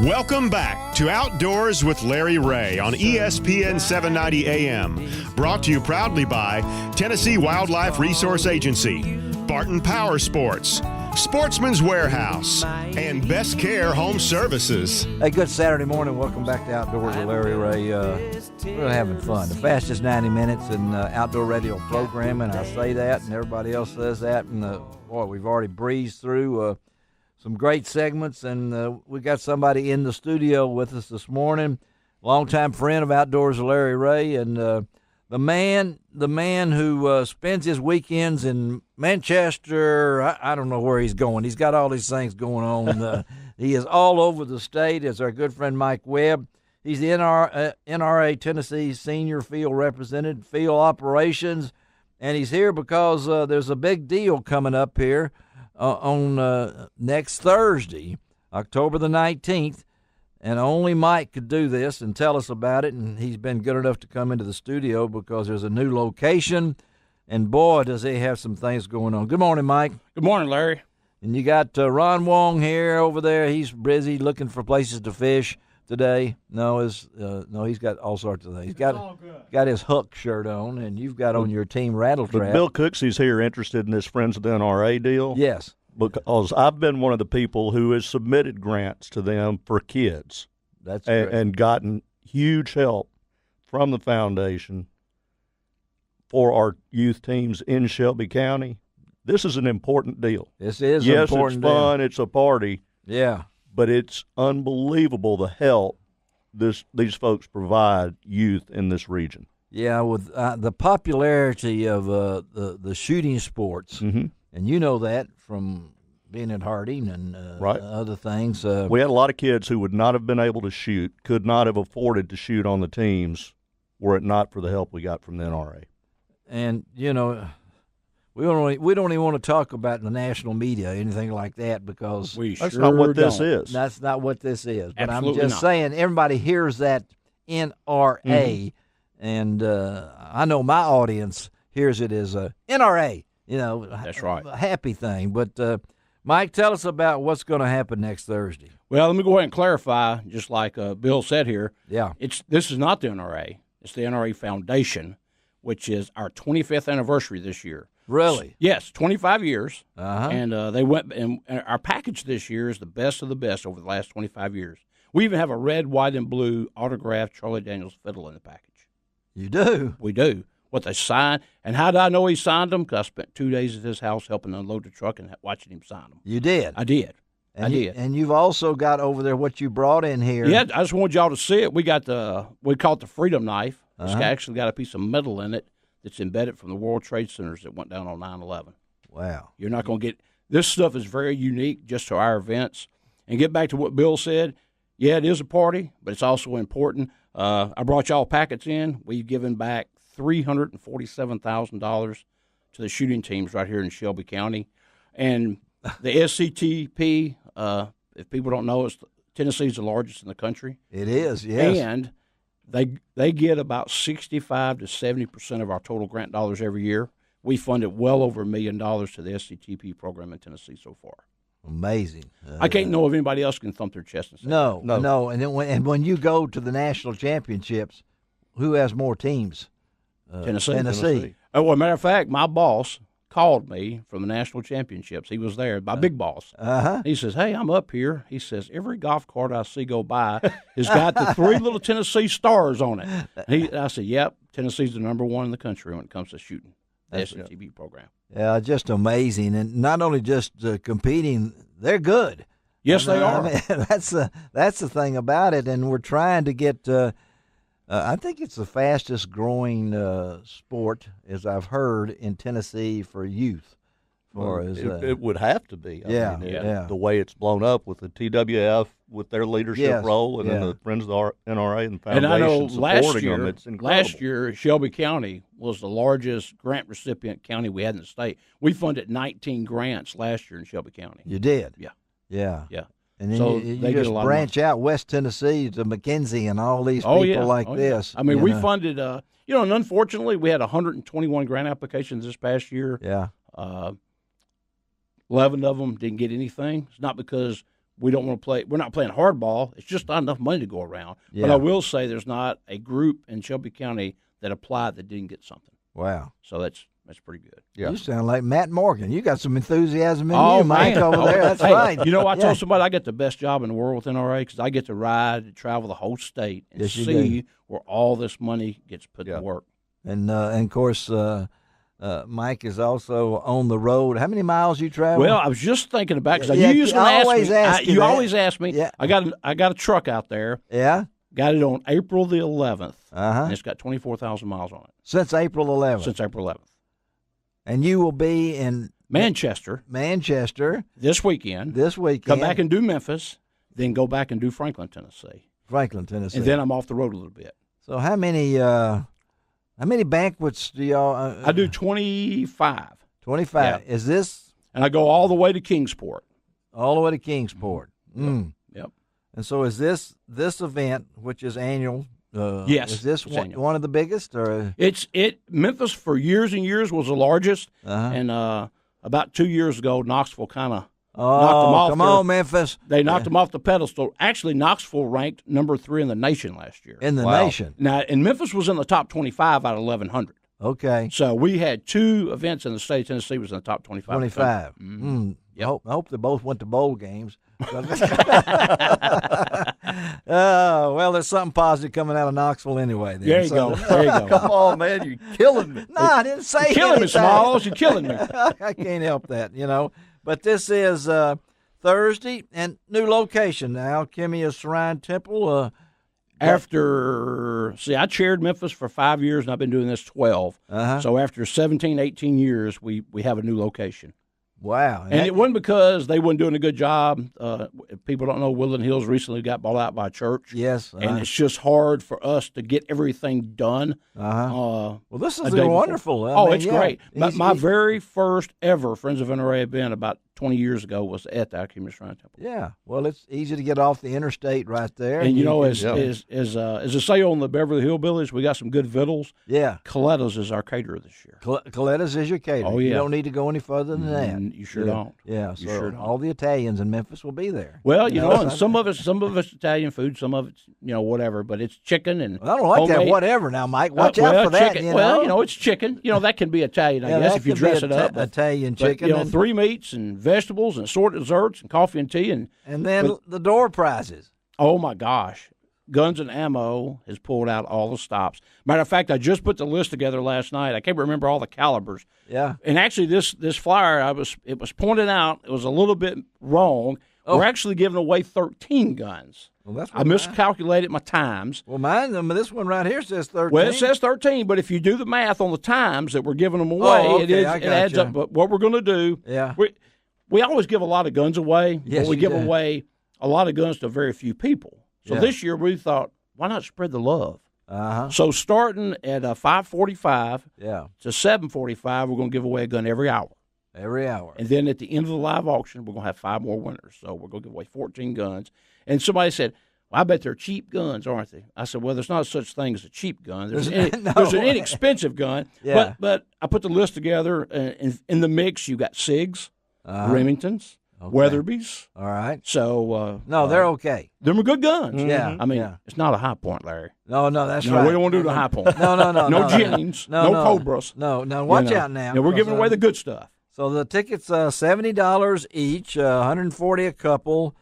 Welcome back to Outdoors with Larry Ray on ESPN 790 AM. Brought to you proudly by Tennessee Wildlife Resource Agency, Barton Power Sports, Sportsman's Warehouse, and Best Care Home Services. Hey, good Saturday morning. Welcome back to Outdoors with Larry Ray. We're having fun. The fastest 90 minutes in outdoor radio programming. I say that, and everybody else says that. And boy, we've already breezed through some great segments, and we got somebody in the studio with us this morning, longtime friend of Outdoors with Larry Ray, and the man who spends his weekends in Manchester. I don't know where he's going. He's got all these things going on. He is all over the state. Is our good friend Mike Webb. He's the NRA Tennessee Senior Field Representative, Field Operations, and he's here because there's a big deal coming up here on next Thursday, October the 19th. And only Mike could do this and tell us about it, and he's been good enough to come into the studio because there's a new location, and boy, does he have some things going on. Good morning, Mike. Good morning, Larry. And you got Ron Wong here over there. He's busy looking for places to fish today. No, he's got all sorts of things. He's got his Hook shirt on, and you've got on your team Rattle Trap. But Bill Cooksey's here interested in this Friends of the NRA deal. Yes. Because I've been one of the people who has submitted grants to them for kids. That's great. And gotten huge help from the foundation for our youth teams in Shelby County. This is an important deal. This is an important deal. Yes, it's fun. It's a party. Yeah. But it's unbelievable the help these folks provide youth in this region. Yeah, with the popularity of the shooting sports, and you know that from being at Harding and right. Other things. We had a lot of kids who would not have been able to shoot, could not have afforded to shoot on the teams were it not for the help we got from the NRA. And, you know, we don't even want to talk about the national media or anything like that because that's not what this is. That's not what this is. But Absolutely I'm just not. saying everybody hears that NRA, and I know my audience hears it as a NRA. You know, that's right. A happy thing. But, Mike, tell us about what's going to happen next Thursday. Well, let me go ahead and clarify, just like Bill said here. Yeah. This is not the NRA. It's the NRA Foundation, which is our 25th anniversary this year. Really? Yes, 25 years. Uh-huh. And they went, and our package this year is the best of the best over the last 25 years. We even have a red, white, and blue autographed Charlie Daniels fiddle in the package. You do? We do. What they signed. And how did I know he signed them? Because I spent 2 days at his house helping unload the truck and watching him sign them. You did? I did. I did. And you've also got over there what you brought in here. Yeah, I just wanted y'all to see it. We got we call it the Freedom Knife. It's actually got a piece of metal in it that's embedded from the World Trade Centers that went down on 9/11. Wow. You're not going to get – this stuff is very unique just to our events. And get back to what Bill said, yeah, it is a party, but it's also important. I brought y'all packets in. We've given back $347,000 to the shooting teams right here in Shelby County. And the SCTP, if people don't know, Tennessee's the largest in the country. It is, yes. And they get about 65 to 70% of our total grant dollars every year. We funded well over $1 million to the SCTP program in Tennessee so far. Amazing. I can't know if anybody else can thump their chest and say no. And then when you go to the national championships, who has more teams? Tennessee. Oh, well, matter of fact, my boss called me from the national championships. He was there, my big boss. He says, hey, I'm up here. He says, every golf cart I see go by has got the 3 little Tennessee stars on it. I said, yep, Tennessee's the number 1 in the country when it comes to shooting, the SCTV program. Yeah, just amazing. And not only just competing, they're good. Yes, they are. I mean, that's the thing about it. And we're trying to get I think it's the fastest growing sport, as I've heard, in Tennessee for youth. It would have to be. I mean, yeah. The way it's blown up with the TWF, with their leadership role, and then the Friends of the NRA and the foundation and I know supporting them. It's incredible. Last year, Shelby County was the largest grant recipient county we had in the state. We funded 19 grants last year in Shelby County. You did? Yeah. And then So you they get just a lot of branch out West Tennessee to McKenzie and all these people like this. I mean, we funded, and unfortunately, we had 121 grant applications this past year. Yeah. 11 of them didn't get anything. It's not because we don't want to play. We're not playing hardball. It's just not enough money to go around. Yeah. But I will say there's not a group in Shelby County that applied that didn't get something. Wow. So that's pretty good. Yeah. You sound like Matt Morgan. You got some enthusiasm in Oh, you, Mike, man. over there. That's Hey, right. You know, I told somebody I get the best job in the world with NRA because I get to ride and travel the whole state and Yes, you see where all this money gets put to work. And of course, Mike is also on the road. How many miles you travel? Well, I was just thinking about because Yeah, you used to ask always me. ask you You that. always ask me. Yeah. I got a truck out there. Yeah. Got it on April the 11th, Uh-huh. and it's got 24,000 miles on it Since April 11th. since April 11th. And you will be in Manchester this weekend. weekend. Come back and do Memphis, then go back and do Franklin, Tennessee, Franklin, Tennessee. and then I'm off the road a little bit. So how many banquets do y'all? I do 25. 25. Yeah. Is this And I go all the way to Kingsport. all the way to Kingsport? Mm. Yep. And so is this event, which is annual? Yes, Is this it's annual. one of the biggest, or? Memphis for years and years was the largest, Uh-huh. and about 2 years ago, Knoxville kind of knocked them off. Come on, Memphis! They knocked them off the pedestal. Actually, Knoxville ranked number 3 in the nation last year. In the Wow. nation. Now, and Memphis was in the top 25 out of 1,100. Okay. So we had 2 events in the state of Tennessee was in the top 25. 25. Mm-hmm. Yep. I hope they both went to bowl games. Well, there's something positive coming out of Knoxville anyway. Then. There you go. There you go. Come on, man, you're killing me. No, I didn't say You're killing me, anything. Smalls. You're killing me. I can't help that, But this is Thursday and new location, the Alchemia Shrine Temple. I chaired Memphis for 5 years, and I've been doing this 12. Uh-huh. So after 17, 18 years, we have a new location. Wow. And it wasn't because they weren't doing a good job. People don't know Woodland Hills recently got bought out by a church. Yes. And it's just hard for us to get everything done. Uh-huh. Well, this is day wonderful. before. It's great. He's- My very first ever Friends of NRA event about 20 years ago was at the Alchemist Shrine Temple. Yeah. Well, it's easy to get off the interstate right there. And as Yeah. a say on the Beverly Hillbillies, we got some good victuals. Yeah. Coletta's is our caterer this year. Coletta's is your caterer. Oh, You yeah. don't need to go any further than that. You sure don't. Yeah. You So sure don't. all the Italians in Memphis will be there. Well, and some of it's Italian food, some of it's whatever, but it's chicken and Well, I don't like that. homemade- Whatever now, Mike. Watch out for that. Chicken. Well, it's chicken. That can be Italian, I Yeah, guess, that if you could be dress it up. Italian But, chicken. and 3 meats and vegetables and assorted desserts and coffee and tea and then the door prizes. oh my gosh, Guns and Ammo has pulled out all the stops. Matter of fact, I just put the list together last night. I can't remember all the calibers. Yeah. And actually, this flyer, it was pointed out. It was a little bit wrong. We're actually giving away 13 guns. Well, that's I miscalculated my times. Well, this one right here says 13. Well, it says 13, but if you do the math on the times that we're giving them away, okay, I it adds gotcha. up. But what we're going to do, Yeah. we always give a lot of guns away, Yes, but we you give do. away a lot of guns to very few people. So Yeah. this year we thought, why not spread the love? Uh-huh. So starting at 5:45 Yeah. to 7:45, we're going to give away a gun every hour. Every hour. And then at the end of the live auction, we're going to have 5 more winners. So we're going to give away 14 guns. And somebody said, well, I bet they're cheap guns, aren't they? I said, well, there's not such thing as a cheap gun. There's an inexpensive gun. Yeah. But I put the list together. In the mix, you got SIGs, Remingtons, Okay. Weatherbys. All right. So No, they're okay. them are good guns. Yeah. I mean, Yeah. it's not a high point, Larry. No, that's No, right. we don't want to do the high point. No. No Jennings, no Cobras. No, watch You know. out now. Yeah, we're giving because, away the good stuff. So the tickets $70 each, $140 a couple.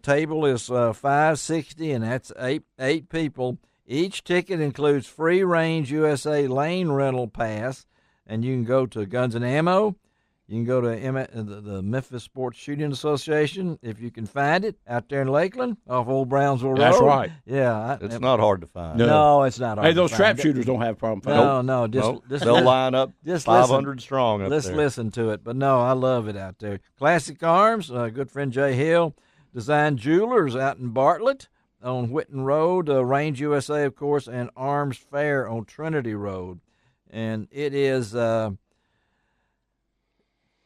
Table is $560, and that's eight people. Each ticket includes free Range USA lane rental pass, and you can go to Guns and Ammo. You can go to the Memphis Sports Shooting Association if you can find it out there in Lakeland off Old Brownsville Road. That's right. Yeah, It's not hard to find. No, it's not. Hey, hard those to trap find. shooters don't have a problem finding No, Nope, just they'll line up just 500 strong up Let's there. listen to it. But no, I love it out there. Classic Arms, good friend Jay Hill, Design Jewelers out in Bartlett on Whitten Road, Range USA, of course, and Arms Fair on Trinity Road. And it is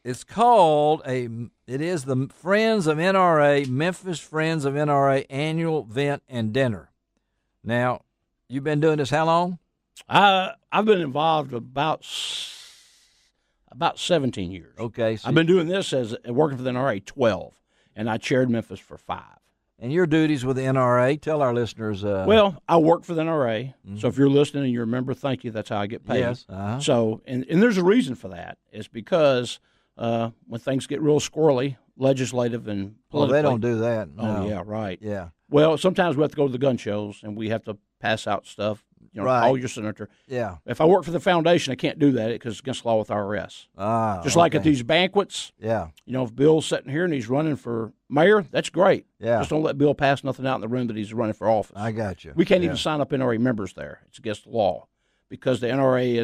it's called it is the Friends of NRA, Memphis Friends of NRA annual event and dinner. Now, you've been doing this how long? I've been involved about 17 years. Okay. So I've been doing this as working for the NRA 12. and I chaired Memphis for 5. And your duties with the NRA, tell our listeners. Well, I work for the NRA, so if you're listening and you're a member, thank you. That's how I get paid. Yes. So, and there's a reason for that. It's because when things get real squirrely, legislative and Well, politically. they don't do that. No. Oh, yeah, right. Yeah. Well, sometimes we have to go to the gun shows, and we have to pass out stuff. Right. Call your senator. Yeah. If I work for the foundation, I can't do that because it's against the law with IRS. Just like at these banquets. Yeah. If Bill's sitting here and he's running for mayor, that's great. Yeah. Just don't let Bill pass nothing out in the room that he's running for office. I got you. We can't even sign up NRA members there. It's against the law because the NRA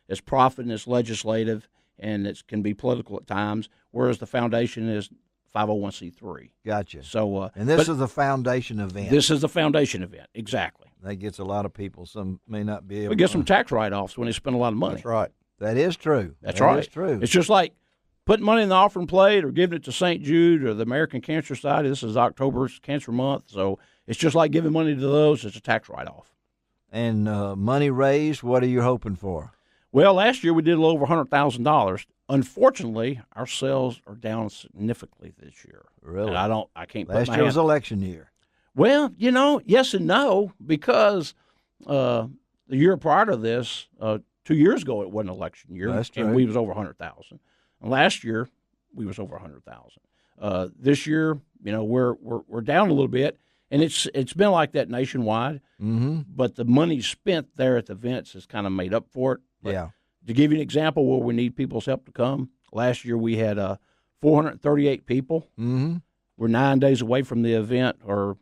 is profit and it's legislative and it can be political at times, whereas the foundation is 501c3. Gotcha. So, and this is a foundation event. This is the foundation event, exactly. That gets a lot of people. Some may not be able. We get some tax write-offs when they spend a lot of money. That's right. That is true. That's That right. is true. It's just like putting money in the offering plate or giving it to St. Jude or the American Cancer Society. This is October's Cancer Month, so it's just like giving money to those. It's a tax write-off. And money raised, what are you hoping for? Well, last year we did a little over $100,000. Unfortunately, our sales are down significantly this year. Really? And I can't put Last my year was hand. election year. Well, yes and no, because the year prior to this, 2 years ago, it wasn't election year, That's true. and we was over 100,000. And last year, we was over 100,000. This year, we're down a little bit, and it's been like that nationwide. Mm-hmm. But the money spent there at the events has kind of made up for it. But Yeah. to give you an example where we need people's help to come, last year we had 438 people. Mm-hmm. We're 9 days away from the event, or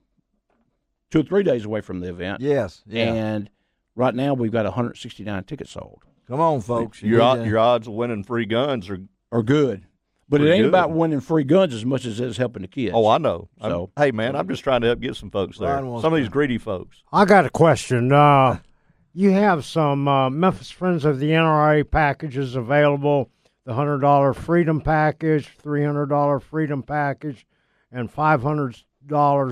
2 or 3 days away from the event. Yes. Yeah. And right now we've got 169 tickets sold. Come on, folks. Your need to- your odds of winning free guns are Good. But it Pretty ain't good. about winning free guns as much as it is helping the kids. Oh, I know. So- Hey, man, I'm just trying to help get some folks there. Ron wants Some of to- these greedy folks. I got a question. You have some Memphis Friends of the NRA packages available, the $100 Freedom Package, $300 Freedom Package, and $500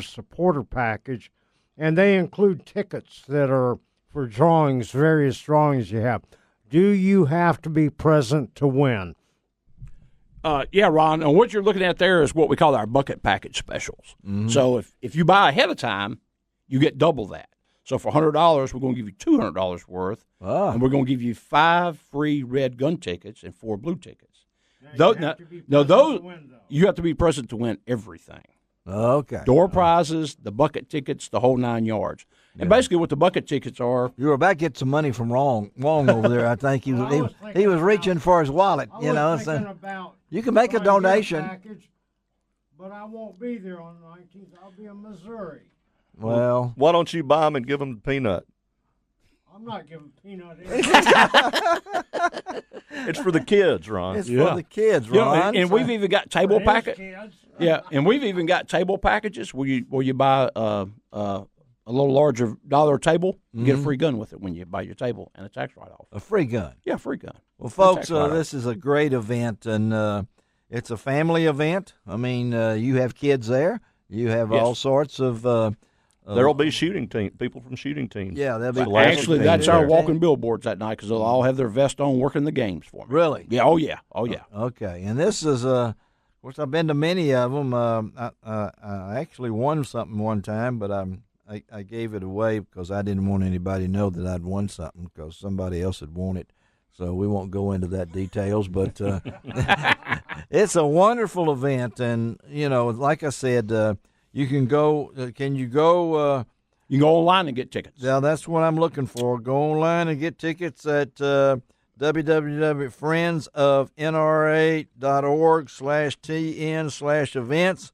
Supporter Package, and they include tickets that are for drawings, various drawings you have. Do you have to be present to win? Yeah, Ron, and what you're looking at there is what we call our bucket package specials. Mm-hmm. So if you buy ahead of time, you get double that. So for $100, we're going to give you $200 worth, and we're going to give you 5 free red gun tickets and 4 blue tickets. Those you have to be present to win everything. Okay. Door prizes, the bucket tickets, the whole 9 yards. And basically what the bucket tickets are, You were about to get some money from Wong over there. I think he was reaching for his wallet. About You can make a donation. package, but I won't be there on the 19th. I'll be in Missouri. Well, Why don't you buy them and give them the peanut? I'm not giving peanut It's for the kids, Ron. it's for the kids, Ron. and we've even got table packets. kids. Yeah, and we've even got table packages where you buy a little larger dollar table, you get a free gun with it when you buy your table and a tax write-off. A free gun. Yeah, free gun. Well, folks, tax write-off. this is a great event, and it's a family event. I mean, you have kids there. You have Yes. all sorts of. There'll be shooting team people from shooting teams. Yeah, they'll be. Actually, that's our there. walking billboards that night because they'll all have their vest on working the games for me. Really? Yeah, oh yeah. Okay, and this is of course I've been to many of them. I actually won something one time, but I gave it away because I didn't want anybody to know that I'd won something because somebody else had won it. So we won't go into that details, but it's a wonderful event, and like I said, you can go. Can you go? You can go online and get tickets. Yeah, that's what I'm looking for. Go online and get tickets at www.friendsofnra.org/tn/events.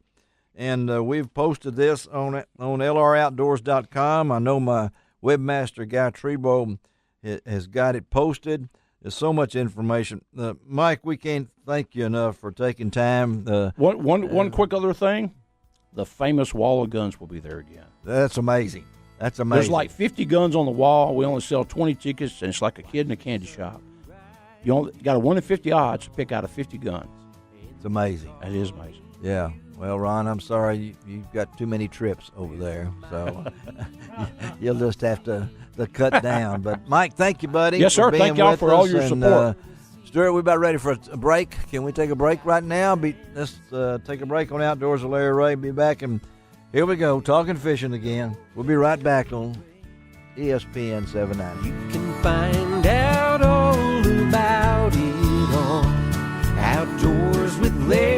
And we've posted this on lroutdoors.com. I know my webmaster, Guy Trebo, has got it posted. There's so much information. Mike, we can't thank you enough for taking time. One quick other thing, the famous wall of guns will be there again. That's amazing. That's amazing. There's like 50 guns on the wall. We only sell 20 tickets, and it's like a kid in a candy shop. You only got a 1 in 50 odds to pick out of 50 guns. It's amazing. That is amazing. Yeah. Well, Ron, I'm sorry you've got too many trips over there, so you'll just have to cut down. But Mike, thank you, buddy. Yes, for sir. being Thank y'all with for all us, your and, support. Stuart, we about ready for a break. Can we take a break right now? Let's take a break on Outdoors with Larry Ray. Be back, and here we go, talking fishing again. We'll be right back on ESPN 790. You can find out all about it on Outdoors with Larry.